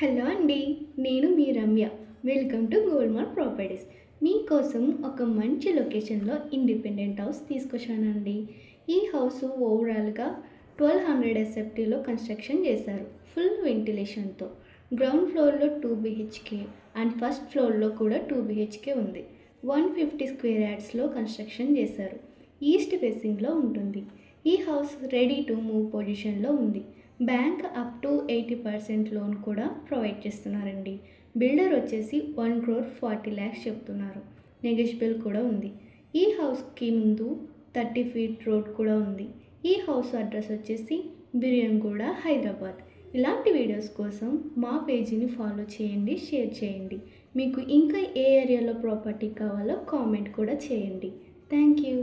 Hello అండి, నేను మీ Ramya. Welcome to Golmar properties. మీకోసం ఒక మంచి లొకేషన్లో ఇండిపెండెంట్ హౌస్ తీసుకొచ్చానండి. ఈ హౌస్ ఓవరాల్గా 1200 ఎస్ఎఫ్టీలో కన్స్ట్రక్షన్ చేశారు, ఫుల్ వెంటిలేషన్తో. గ్రౌండ్ ఫ్లోర్లో 2 BHK అండ్ ఫస్ట్ ఫ్లోర్లో కూడా 2 BHK ఉంది. 150 స్క్వేర్ యార్డ్స్లో కన్స్ట్రక్షన్ చేశారు. ఈస్ట్ ఫేసింగ్లో ఉంటుంది. ఈ హౌస్ రెడీ టు మూవ్ పొజిషన్లో ఉంది. బ్యాంక్ అప్ టు 80% లోన్ కూడా ప్రొవైడ్ చేస్తున్నారండి. బిల్డర్ వచ్చేసి 1,40,00,000 చెప్తున్నారు. నెగోషియబుల్ కూడా ఉంది. ఈ హౌస్కి ముందు 30 ఫీట్ రోడ్ కూడా ఉంది. ఈ హౌస్ అడ్రస్ వచ్చేసి బిర్యానీగూడ, హైదరాబాద్. ఇలాంటి వీడియోస్ కోసం మా పేజీని ఫాలో చేయండి, షేర్ చేయండి. మీకు ఇంకా ఏ ఏరియాలో ప్రాపర్టీ కావాలో కామెంట్ కూడా చేయండి. Thank you.